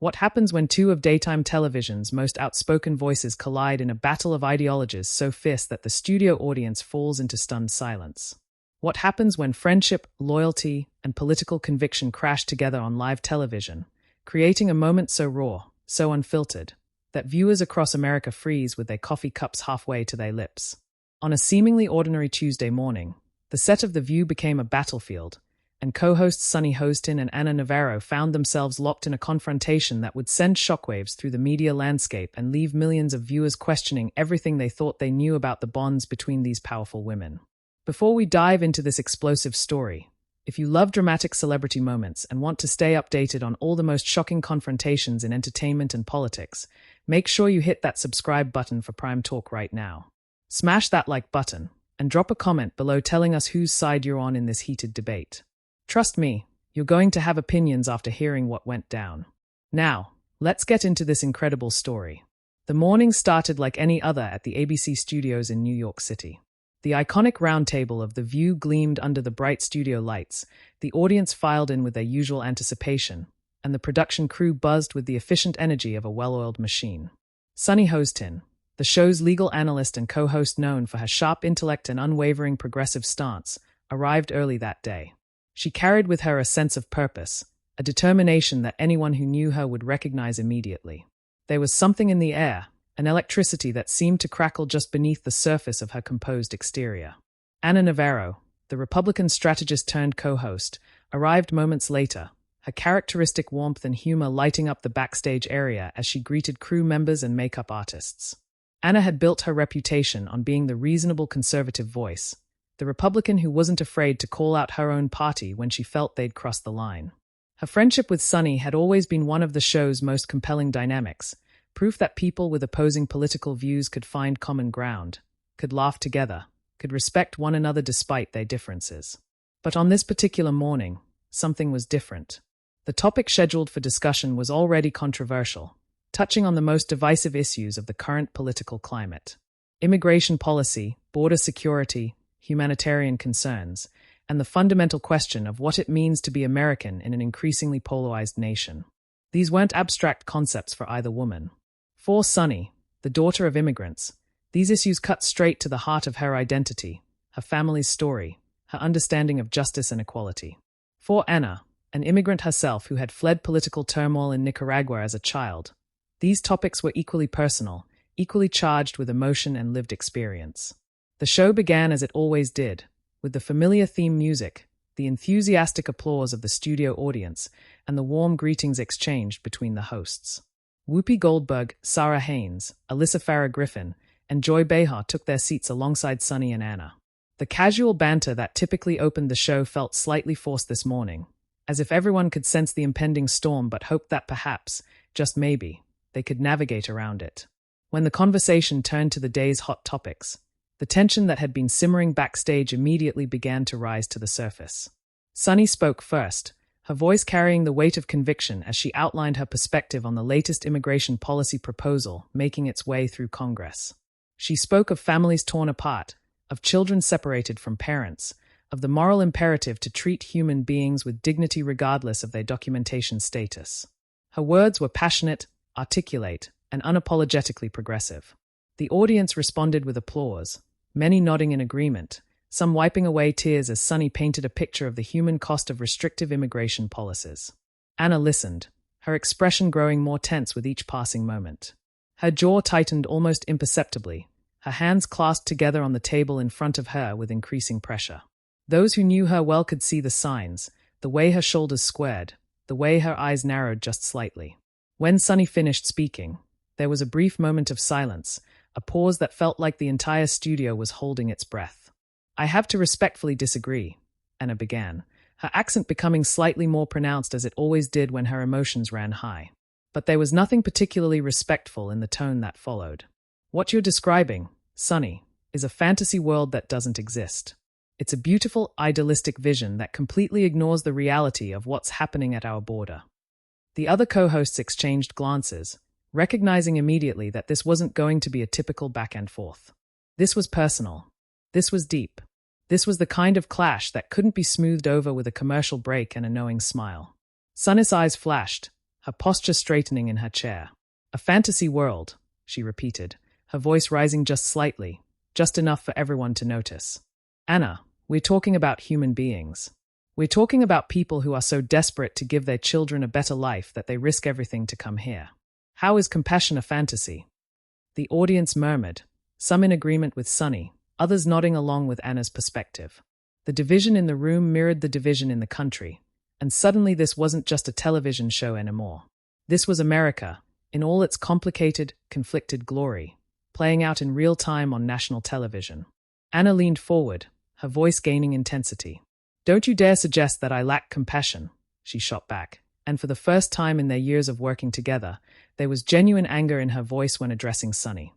What happens when two of daytime television's most outspoken voices collide in a battle of ideologies so fierce that the studio audience falls into stunned silence? What happens when friendship, loyalty, and political conviction crash together on live television, creating a moment so raw, so unfiltered, that viewers across America freeze with their coffee cups halfway to their lips? On a seemingly ordinary Tuesday morning, the set of The View became a battlefield, and co-hosts Hostin and Ana Navarro found themselves locked in a confrontation that would send shockwaves through the media landscape and leave millions of viewers questioning everything they thought they knew about the bonds between these powerful women. Before we dive into this explosive story, if you love dramatic celebrity moments and want to stay updated on all the most shocking confrontations in entertainment and politics, make sure you hit that subscribe button for Prime Talk right now. Smash that like button and drop a comment below telling us whose side you're on in this heated debate. Trust me, you're going to have opinions after hearing what went down. Now, let's get into this incredible story. The morning started like any other at the ABC studios in New York City. The iconic round table of The View gleamed under the bright studio lights, the audience filed in with their usual anticipation, and the production crew buzzed with the efficient energy of a well-oiled machine. Sunny Hostin, the show's legal analyst and co-host known for her sharp intellect and unwavering progressive stance, arrived early that day. She carried with her a sense of purpose, a determination that anyone who knew her would recognize immediately. There was something in the air, an electricity that seemed to crackle just beneath the surface of her composed exterior. Ana Navarro, the Republican strategist turned co-host, arrived moments later, her characteristic warmth and humor lighting up the backstage area as she greeted crew members and makeup artists. Ana had built her reputation on being the reasonable conservative voice, the Republican who wasn't afraid to call out her own party when she felt they'd crossed the line. Her friendship with Sunny had always been one of the show's most compelling dynamics, proof that people with opposing political views could find common ground, could laugh together, could respect one another despite their differences. But on this particular morning, something was different. The topic scheduled for discussion was already controversial, touching on the most divisive issues of the current political climate: immigration policy, border security, humanitarian concerns, and the fundamental question of what it means to be American in an increasingly polarized nation. These weren't abstract concepts for either woman. For Sunny, the daughter of immigrants, these issues cut straight to the heart of her identity, her family's story, her understanding of justice and equality. For Ana, an immigrant herself who had fled political turmoil in Nicaragua as a child, these topics were equally personal, equally charged with emotion and lived experience. The show began as it always did, with the familiar theme music, the enthusiastic applause of the studio audience, and the warm greetings exchanged between the hosts. Whoopi Goldberg, Sarah Haynes, Alyssa Farah Griffin, and Joy Behar took their seats alongside Sunny and Ana. The casual banter that typically opened the show felt slightly forced this morning, as if everyone could sense the impending storm but hoped that perhaps, just maybe, they could navigate around it. When the conversation turned to the day's hot topics, the tension that had been simmering backstage immediately began to rise to the surface. Sunny spoke first, her voice carrying the weight of conviction as she outlined her perspective on the latest immigration policy proposal making its way through Congress. She spoke of families torn apart, of children separated from parents, of the moral imperative to treat human beings with dignity regardless of their documentation status. Her words were passionate, articulate, and unapologetically progressive. The audience responded with applause, many nodding in agreement, some wiping away tears as Sunny painted a picture of the human cost of restrictive immigration policies. Ana listened, her expression growing more tense with each passing moment. Her jaw tightened almost imperceptibly, her hands clasped together on the table in front of her with increasing pressure. Those who knew her well could see the signs, the way her shoulders squared, the way her eyes narrowed just slightly. When Sunny finished speaking, there was a brief moment of silence, a pause that felt like the entire studio was holding its breath. "I have to respectfully disagree," Ana began, her accent becoming slightly more pronounced as it always did when her emotions ran high. But there was nothing particularly respectful in the tone that followed. "What you're describing, Sunny, is a fantasy world that doesn't exist. It's a beautiful, idealistic vision that completely ignores the reality of what's happening at our border." The other co-hosts exchanged glances, recognizing immediately that this wasn't going to be a typical back and forth. This was personal. This was deep. This was the kind of clash that couldn't be smoothed over with a commercial break and a knowing smile. Sunny's eyes flashed, her posture straightening in her chair. A fantasy world, she repeated, her voice rising just slightly, just enough for everyone to notice. Ana, we're talking about human beings. We're talking about people who are so desperate to give their children a better life that they risk everything to come here. How is compassion a fantasy? The audience murmured, some in agreement with Sunny, others nodding along with Anna's perspective. The division in the room mirrored the division in the country, and suddenly this wasn't just a television show anymore. This was America, in all its complicated, conflicted glory, playing out in real time on national television. Ana leaned forward, her voice gaining intensity. Don't you dare suggest that I lack compassion, she shot back, and for the first time in their years of working together, there was genuine anger in her voice when addressing Sunny.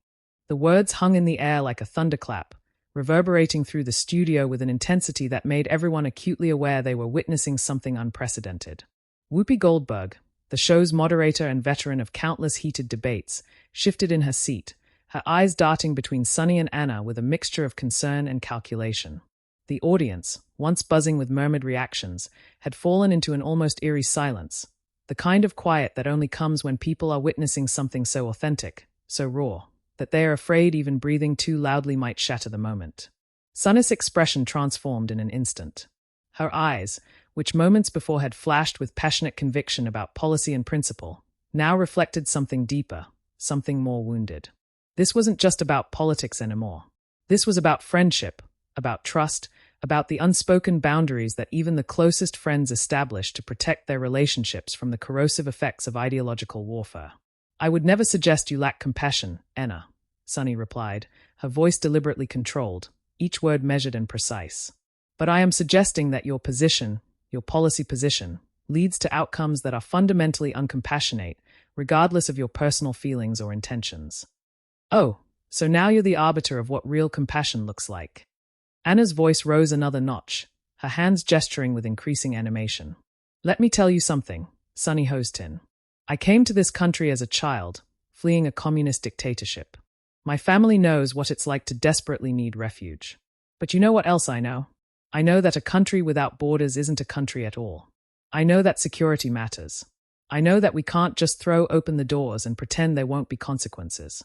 The words hung in the air like a thunderclap, reverberating through the studio with an intensity that made everyone acutely aware they were witnessing something unprecedented. Whoopi Goldberg, the show's moderator and veteran of countless heated debates, shifted in her seat, her eyes darting between Sunny and Ana with a mixture of concern and calculation. The audience, once buzzing with murmured reactions, had fallen into an almost eerie silence, the kind of quiet that only comes when people are witnessing something so authentic, so raw, that they are afraid even breathing too loudly might shatter the moment. Sunny's expression transformed in an instant. Her eyes, which moments before had flashed with passionate conviction about policy and principle, now reflected something deeper, something more wounded. This wasn't just about politics anymore. This was about friendship, about trust, about the unspoken boundaries that even the closest friends established to protect their relationships from the corrosive effects of ideological warfare. I would never suggest you lack compassion, Ana, Sunny replied, her voice deliberately controlled, each word measured and precise. But I am suggesting that your position, your policy position, leads to outcomes that are fundamentally uncompassionate, regardless of your personal feelings or intentions. Oh, so now you're the arbiter of what real compassion looks like. Anna's voice rose another notch, her hands gesturing with increasing animation. Let me tell you something, Sunny Hostin. I came to this country as a child, fleeing a communist dictatorship. My family knows what it's like to desperately need refuge. But you know what else I know? I know that a country without borders isn't a country at all. I know that security matters. I know that we can't just throw open the doors and pretend there won't be consequences.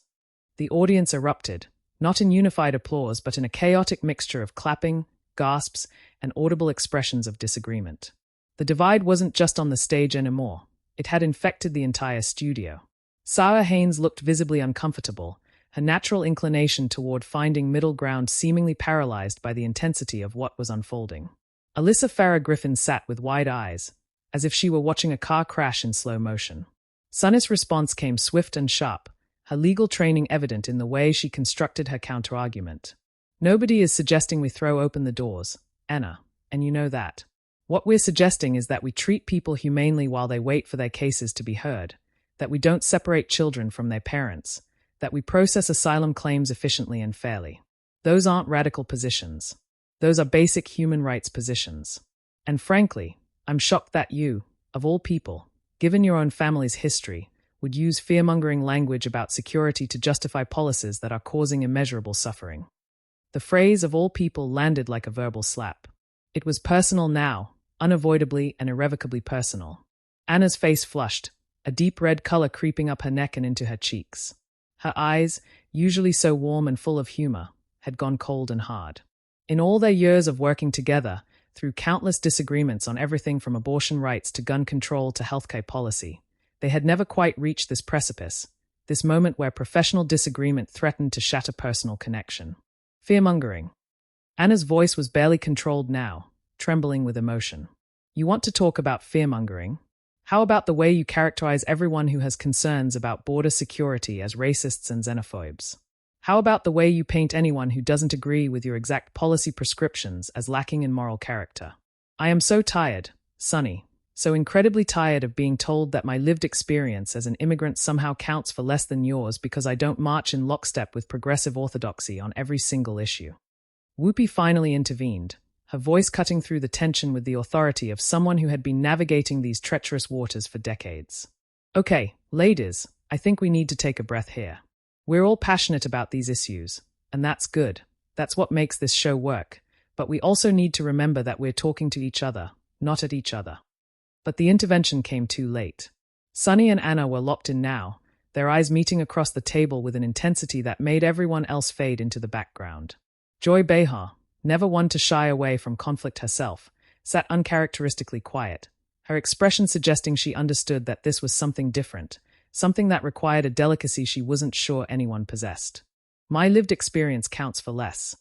The audience erupted, not in unified applause but in a chaotic mixture of clapping, gasps, and audible expressions of disagreement. The divide wasn't just on the stage anymore. It had infected the entire studio. Sarah Haynes looked visibly uncomfortable, her natural inclination toward finding middle ground seemingly paralyzed by the intensity of what was unfolding. Alyssa Farah Griffin sat with wide eyes, as if she were watching a car crash in slow motion. Sunny's response came swift and sharp, her legal training evident in the way she constructed her counterargument. Nobody is suggesting we throw open the doors, Ana, and you know that. What we're suggesting is that we treat people humanely while they wait for their cases to be heard, that we don't separate children from their parents, that we process asylum claims efficiently and fairly. Those aren't radical positions. Those are basic human rights positions. And frankly, I'm shocked that you, of all people, given your own family's history, would use fear-mongering language about security to justify policies that are causing immeasurable suffering. The phrase "of all people" landed like a verbal slap. It was personal now, unavoidably and irrevocably personal. Anna's face flushed, a deep red color creeping up her neck and into her cheeks. Her eyes, usually so warm and full of humor, had gone cold and hard. In all their years of working together, through countless disagreements on everything from abortion rights to gun control to healthcare policy, they had never quite reached this precipice, this moment where professional disagreement threatened to shatter personal connection. Fear-mongering. Anna's voice was barely controlled now, trembling with emotion. You want to talk about fear-mongering? How about the way you characterize everyone who has concerns about border security as racists and xenophobes? How about the way you paint anyone who doesn't agree with your exact policy prescriptions as lacking in moral character? I am so tired, Sunny, so incredibly tired of being told that my lived experience as an immigrant somehow counts for less than yours because I don't march in lockstep with progressive orthodoxy on every single issue. Whoopi finally intervened, her voice cutting through the tension with the authority of someone who had been navigating these treacherous waters for decades. Okay, ladies, I think we need to take a breath here. We're all passionate about these issues, and that's good. That's what makes this show work. But we also need to remember that we're talking to each other, not at each other. But the intervention came too late. Sunny and Ana were locked in now, their eyes meeting across the table with an intensity that made everyone else fade into the background. Joy Behar, never one to shy away from conflict herself, sat uncharacteristically quiet, her expression suggesting she understood that this was something different, something that required a delicacy she wasn't sure anyone possessed. My lived experience counts for less.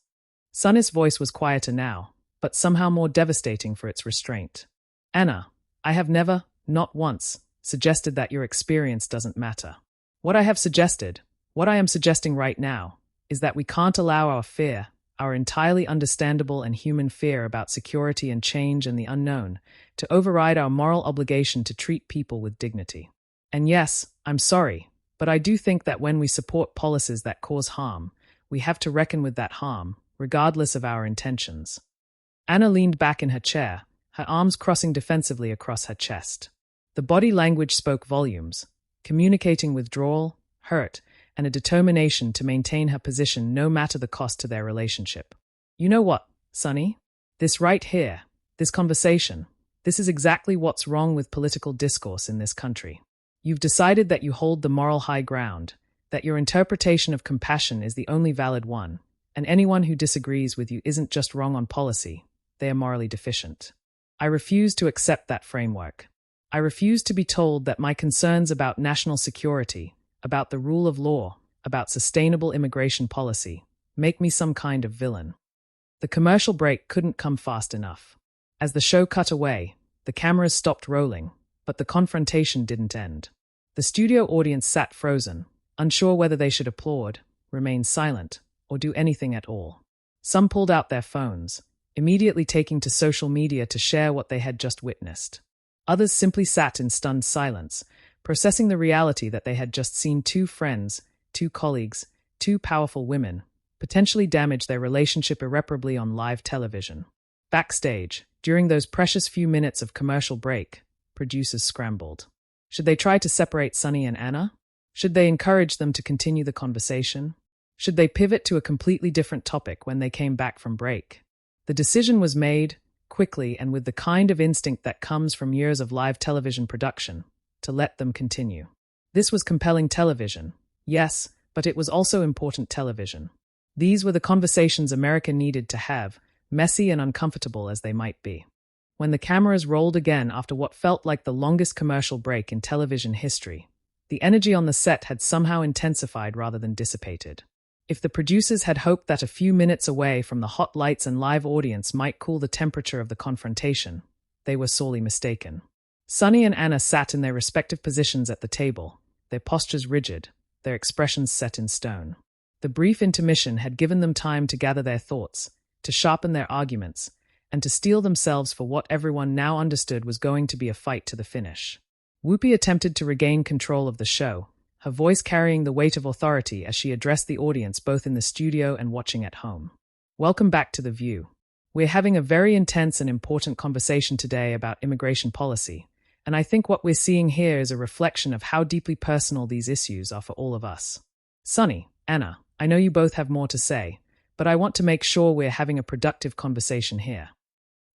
Sunny's voice was quieter now, but somehow more devastating for its restraint. Ana, I have never, not once, suggested that your experience doesn't matter. What I am suggesting right now, is that we can't allow our fear, our entirely understandable and human fear about security and change and the unknown, to override our moral obligation to treat people with dignity. And yes, I'm sorry, but I do think that when we support policies that cause harm, we have to reckon with that harm, regardless of our intentions. Ana leaned back in her chair, her arms crossing defensively across her chest. The body language spoke volumes, communicating withdrawal, hurt, and a determination to maintain her position no matter the cost to their relationship. You know what, Sunny? This right here, this conversation, this is exactly what's wrong with political discourse in this country. You've decided that you hold the moral high ground, that your interpretation of compassion is the only valid one, and anyone who disagrees with you isn't just wrong on policy, they are morally deficient. I refuse to accept that framework. I refuse to be told that my concerns about national security, about the rule of law, about sustainable immigration policy, make me some kind of villain. The commercial break couldn't come fast enough. As the show cut away, the cameras stopped rolling, but the confrontation didn't end. The studio audience sat frozen, unsure whether they should applaud, remain silent, or do anything at all. Some pulled out their phones, immediately taking to social media to share what they had just witnessed. Others simply sat in stunned silence, processing the reality that they had just seen two friends, two colleagues, two powerful women, potentially damage their relationship irreparably on live television. Backstage, during those precious few minutes of commercial break, producers scrambled. Should they try to separate Sunny and Ana? Should they encourage them to continue the conversation? Should they pivot to a completely different topic when they came back from break? The decision was made, quickly and with the kind of instinct that comes from years of live television production, to let them continue. This was compelling television, yes, but it was also important television. These were the conversations America needed to have, messy and uncomfortable as they might be. When the cameras rolled again after what felt like the longest commercial break in television history, the energy on the set had somehow intensified rather than dissipated. If the producers had hoped that a few minutes away from the hot lights and live audience might cool the temperature of the confrontation, they were sorely mistaken. Sunny and Ana sat in their respective positions at the table, their postures rigid, their expressions set in stone. The brief intermission had given them time to gather their thoughts, to sharpen their arguments, and to steel themselves for what everyone now understood was going to be a fight to the finish. Whoopi attempted to regain control of the show, her voice carrying the weight of authority as she addressed the audience both in the studio and watching at home. Welcome back to The View. We're having a very intense and important conversation today about immigration policy, and I think what we're seeing here is a reflection of how deeply personal these issues are for all of us. Sunny, Ana, I know you both have more to say, but I want to make sure we're having a productive conversation here.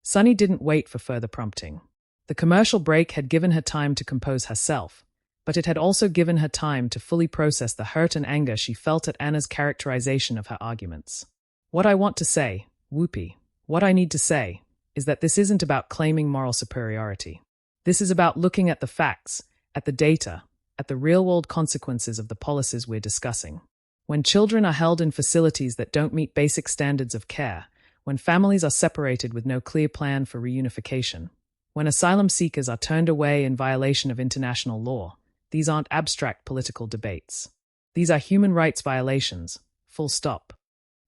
Sunny didn't wait for further prompting. The commercial break had given her time to compose herself, but it had also given her time to fully process the hurt and anger she felt at Ana's characterization of her arguments. What I want to say, Whoopi, what I need to say, is that this isn't about claiming moral superiority. This is about looking at the facts, at the data, at the real-world consequences of the policies we're discussing. When children are held in facilities that don't meet basic standards of care, when families are separated with no clear plan for reunification, when asylum seekers are turned away in violation of international law, these aren't abstract political debates. These are human rights violations, full stop.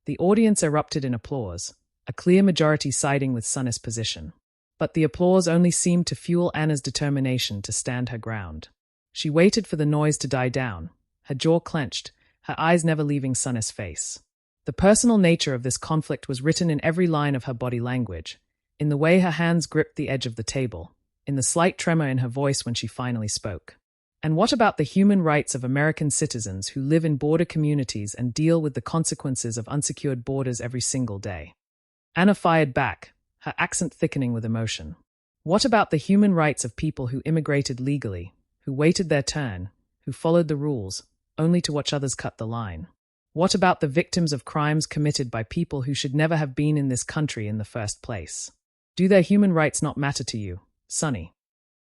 The audience erupted in applause, a clear majority siding with Sunny's position. But the applause only seemed to fuel Ana's determination to stand her ground. She waited for the noise to die down, her jaw clenched, her eyes never leaving Sunny's face. The personal nature of this conflict was written in every line of her body language, in the way her hands gripped the edge of the table, in the slight tremor in her voice when she finally spoke. And what about the human rights of American citizens who live in border communities and deal with the consequences of unsecured borders every single day? Ana fired back, her accent thickening with emotion. What about the human rights of people who immigrated legally, who waited their turn, who followed the rules, only to watch others cut the line? What about the victims of crimes committed by people who should never have been in this country in the first place? Do their human rights not matter to you, Sonny?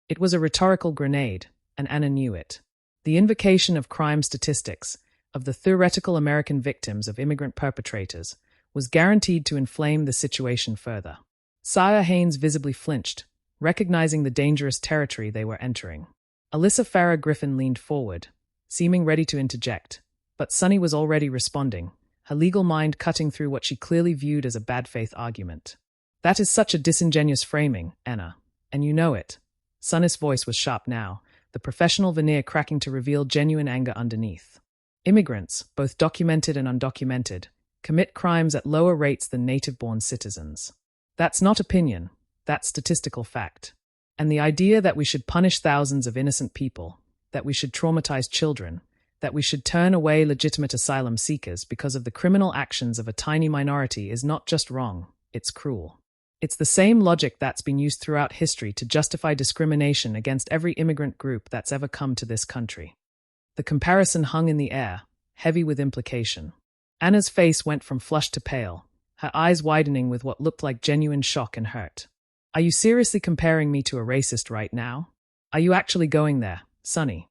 It was a rhetorical grenade, and Ana knew it. The invocation of crime statistics, of the theoretical American victims of immigrant perpetrators, was guaranteed to inflame the situation further. Sire Haynes visibly flinched, recognizing the dangerous territory they were entering. Alyssa Farah Griffin leaned forward, seeming ready to interject, but Sonny was already responding, her legal mind cutting through what she clearly viewed as a bad faith argument. That is such a disingenuous framing, Ana, and you know it. Sonny's voice was sharp now, the professional veneer cracking to reveal genuine anger underneath. Immigrants, both documented and undocumented, commit crimes at lower rates than native-born citizens. That's not opinion, that's statistical fact. And the idea that we should punish thousands of innocent people, that we should traumatize children, that we should turn away legitimate asylum seekers because of the criminal actions of a tiny minority is not just wrong, it's cruel. It's the same logic that's been used throughout history to justify discrimination against every immigrant group that's ever come to this country. The comparison hung in the air, heavy with implication. Anna's face went from flushed to pale, her eyes widening with what looked like genuine shock and hurt. Are you seriously comparing me to a racist right now? Are you actually going there, Sonny?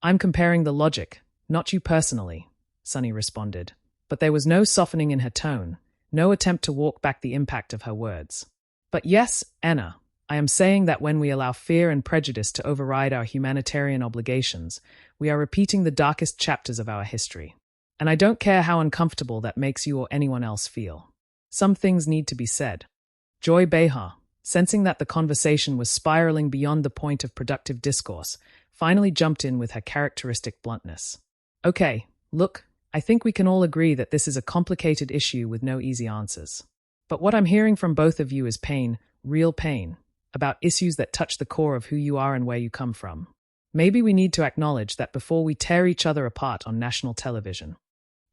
I'm comparing the logic, not you personally, Sonny responded, but there was no softening in her tone, no attempt to walk back the impact of her words. But yes, Ana, I am saying that when we allow fear and prejudice to override our humanitarian obligations, we are repeating the darkest chapters of our history. And I don't care how uncomfortable that makes you or anyone else feel. Some things need to be said. Joy Behar, sensing that the conversation was spiraling beyond the point of productive discourse, finally jumped in with her characteristic bluntness. Okay, look, I think we can all agree that this is a complicated issue with no easy answers. But what I'm hearing from both of you is pain, real pain, about issues that touch the core of who you are and where you come from. Maybe we need to acknowledge that before we tear each other apart on national television.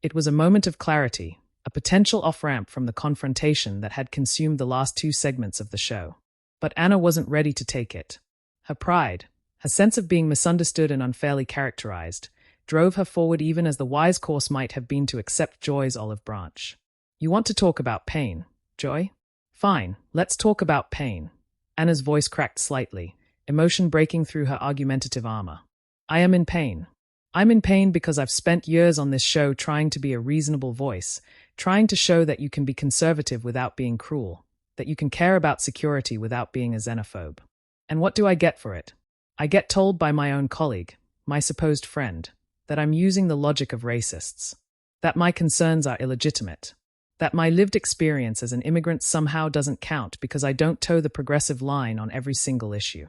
It was a moment of clarity, a potential off-ramp from the confrontation that had consumed the last two segments of the show. But Ana wasn't ready to take it. Her pride, her sense of being misunderstood and unfairly characterized, drove her forward even as the wise course might have been to accept Joy's olive branch. You want to talk about pain, Joy? Fine, let's talk about pain. Anna's voice cracked slightly, emotion breaking through her argumentative armor. I am in pain. I'm in pain because I've spent years on this show trying to be a reasonable voice, trying to show that you can be conservative without being cruel, that you can care about security without being a xenophobe. And what do I get for it? I get told by my own colleague, my supposed friend, that I'm using the logic of racists, that my concerns are illegitimate, that my lived experience as an immigrant somehow doesn't count because I don't toe the progressive line on every single issue.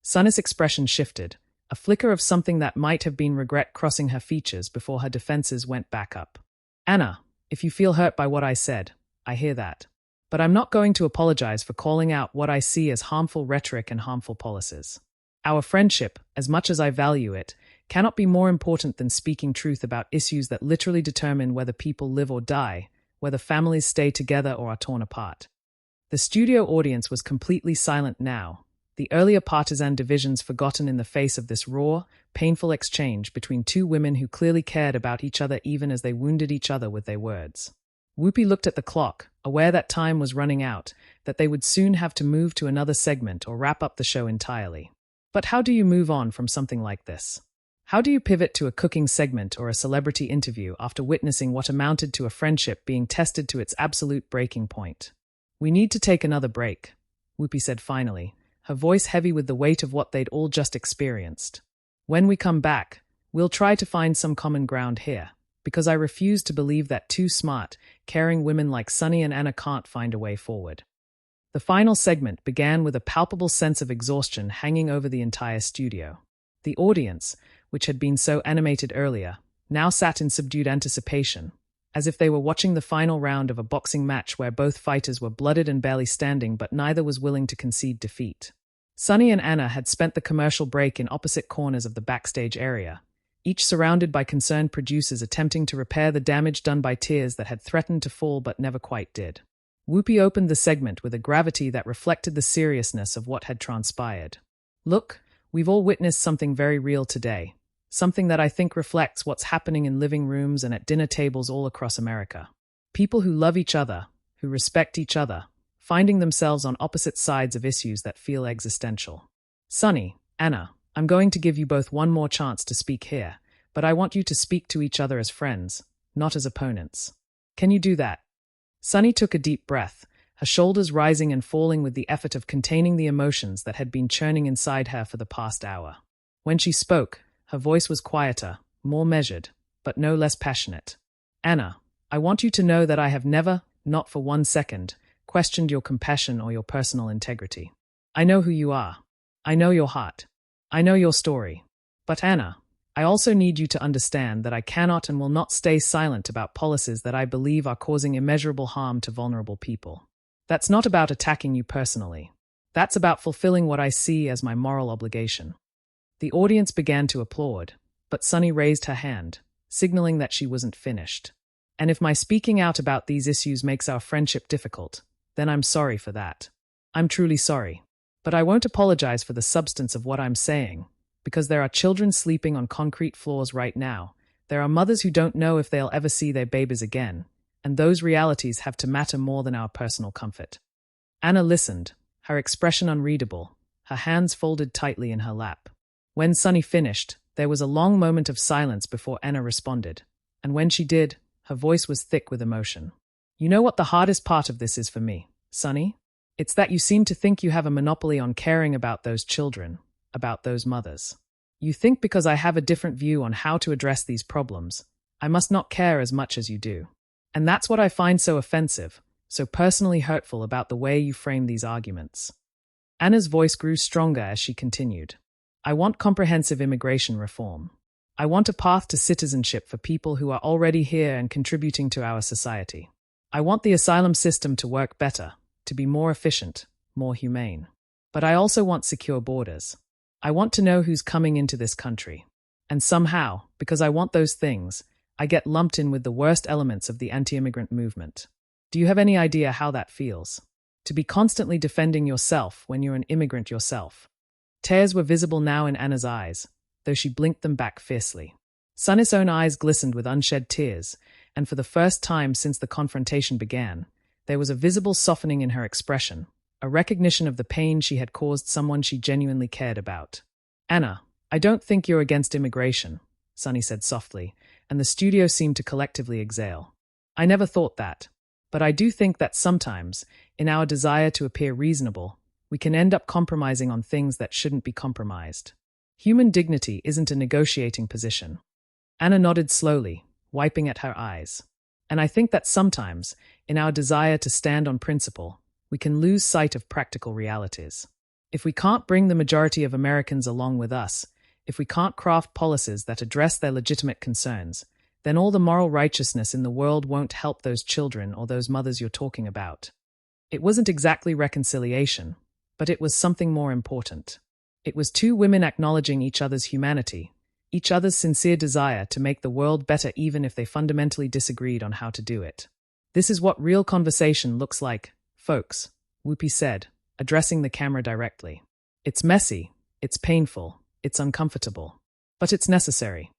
Sunny's expression shifted, a flicker of something that might have been regret crossing her features before her defenses went back up. Ana, if you feel hurt by what I said, I hear that. But I'm not going to apologize for calling out what I see as harmful rhetoric and harmful policies. Our friendship, as much as I value it, cannot be more important than speaking truth about issues that literally determine whether people live or die, whether families stay together or are torn apart. The studio audience was completely silent now, the earlier partisan divisions forgotten in the face of this raw, painful exchange between two women who clearly cared about each other even as they wounded each other with their words. Whoopi looked at the clock, aware that time was running out, that they would soon have to move to another segment or wrap up the show entirely. But how do you move on from something like this? How do you pivot to a cooking segment or a celebrity interview after witnessing what amounted to a friendship being tested to its absolute breaking point? We need to take another break, Whoopi said finally, her voice heavy with the weight of what they'd all just experienced. When we come back, we'll try to find some common ground here, because I refuse to believe that two smart, caring women like Sonny and Ana can't find a way forward. The final segment began with a palpable sense of exhaustion hanging over the entire studio. The audience, which had been so animated earlier, now sat in subdued anticipation, as if they were watching the final round of a boxing match where both fighters were blooded and barely standing but neither was willing to concede defeat. Sonny and Ana had spent the commercial break in opposite corners of the backstage area, each surrounded by concerned producers attempting to repair the damage done by tears that had threatened to fall but never quite did. Whoopi opened the segment with a gravity that reflected the seriousness of what had transpired. Look, we've all witnessed something very real today, something that I think reflects what's happening in living rooms and at dinner tables all across America. People who love each other, who respect each other, finding themselves on opposite sides of issues that feel existential. Sunny, Anna, I'm going to give you both one more chance to speak here, but I want you to speak to each other as friends, not as opponents. Can you do that? Sunny took a deep breath, her shoulders rising and falling with the effort of containing the emotions that had been churning inside her for the past hour. When she spoke, her voice was quieter, more measured, but no less passionate. Anna, I want you to know that I have never, not for 1 second, questioned your compassion or your personal integrity. I know who you are. I know your heart. I know your story. But Anna, I also need you to understand that I cannot and will not stay silent about policies that I believe are causing immeasurable harm to vulnerable people. That's not about attacking you personally. That's about fulfilling what I see as my moral obligation. The audience began to applaud, but Sunny raised her hand, signaling that she wasn't finished. And if my speaking out about these issues makes our friendship difficult, then I'm sorry for that. I'm truly sorry. But I won't apologize for the substance of what I'm saying, because there are children sleeping on concrete floors right now. There are mothers who don't know if they'll ever see their babies again, and those realities have to matter more than our personal comfort. Anna listened, her expression unreadable, her hands folded tightly in her lap. When Sunny finished, there was a long moment of silence before Anna responded, and when she did, her voice was thick with emotion. You know what the hardest part of this is for me, Sunny? It's that you seem to think you have a monopoly on caring about those children, about those mothers. You think because I have a different view on how to address these problems, I must not care as much as you do. And that's what I find so offensive, so personally hurtful about the way you frame these arguments. Anna's voice grew stronger as she continued. I want comprehensive immigration reform. I want a path to citizenship for people who are already here and contributing to our society. I want the asylum system to work better, to be more efficient, more humane. But I also want secure borders. I want to know who's coming into this country. And somehow, because I want those things, I get lumped in with the worst elements of the anti-immigrant movement. Do you have any idea how that feels? To be constantly defending yourself when you're an immigrant yourself. Tears were visible now in Anna's eyes, though she blinked them back fiercely. Sunny's own eyes glistened with unshed tears, and for the first time since the confrontation began, there was a visible softening in her expression, a recognition of the pain she had caused someone she genuinely cared about. Anna, I don't think you're against immigration, Sunny said softly, and the studio seemed to collectively exhale. I never thought that. But I do think that sometimes, in our desire to appear reasonable, we can end up compromising on things that shouldn't be compromised. Human dignity isn't a negotiating position. Anna nodded slowly, wiping at her eyes. And I think that sometimes, in our desire to stand on principle, we can lose sight of practical realities. If we can't bring the majority of Americans along with us, if we can't craft policies that address their legitimate concerns, then all the moral righteousness in the world won't help those children or those mothers you're talking about. It wasn't exactly reconciliation, but it was something more important. It was two women acknowledging each other's humanity, each other's sincere desire to make the world better even if they fundamentally disagreed on how to do it. This is what real conversation looks like, folks, Whoopi said, addressing the camera directly. It's messy, it's painful, it's uncomfortable, but it's necessary.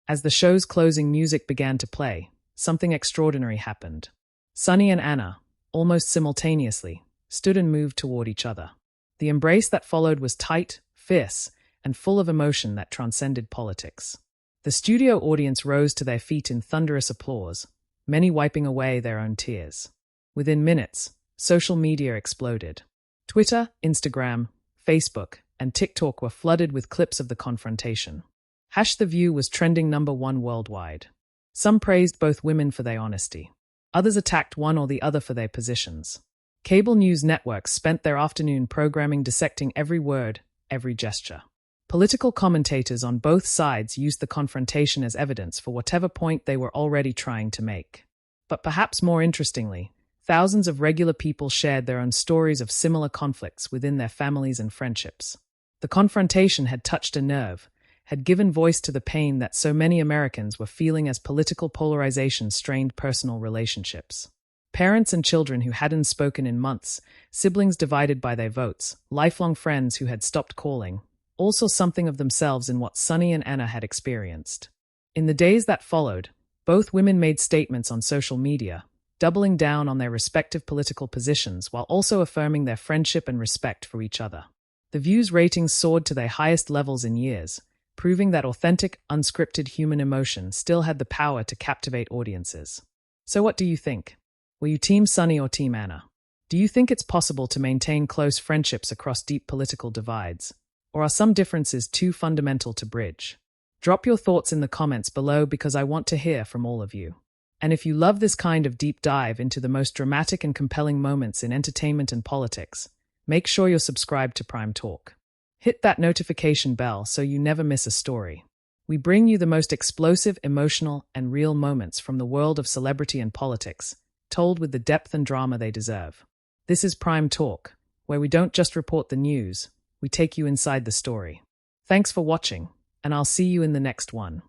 As the show's closing music began to play, something extraordinary happened. Sunny and Anna, almost simultaneously, stood and moved toward each other. The embrace that followed was tight, fierce, and full of emotion that transcended politics. The studio audience rose to their feet in thunderous applause, many wiping away their own tears. Within minutes, social media exploded. Twitter, Instagram, Facebook, and TikTok were flooded with clips of the confrontation. The View was trending #1 worldwide. Some praised both women for their honesty. Others attacked one or the other for their positions. Cable news networks spent their afternoon programming dissecting every word, every gesture. Political commentators on both sides used the confrontation as evidence for whatever point they were already trying to make. But perhaps more interestingly, thousands of regular people shared their own stories of similar conflicts within their families and friendships. The confrontation had touched a nerve, had given voice to the pain that so many Americans were feeling as political polarization strained personal relationships. Parents and children who hadn't spoken in months, siblings divided by their votes, lifelong friends who had stopped calling, also something of themselves in what Sunny and Anna had experienced. In the days that followed, both women made statements on social media, doubling down on their respective political positions while also affirming their friendship and respect for each other. The views ratings soared to their highest levels in years, proving that authentic, unscripted human emotion still had the power to captivate audiences. So what do you think? Were you Team Sunny or Team Anna? Do you think it's possible to maintain close friendships across deep political divides? Or are some differences too fundamental to bridge? Drop your thoughts in the comments below because I want to hear from all of you. And if you love this kind of deep dive into the most dramatic and compelling moments in entertainment and politics, make sure you're subscribed to Prime Talk. Hit that notification bell so you never miss a story. We bring you the most explosive, emotional, and real moments from the world of celebrity and politics, told with the depth and drama they deserve. This is Prime Talk, where we don't just report the news, we take you inside the story. Thanks for watching, and I'll see you in the next one.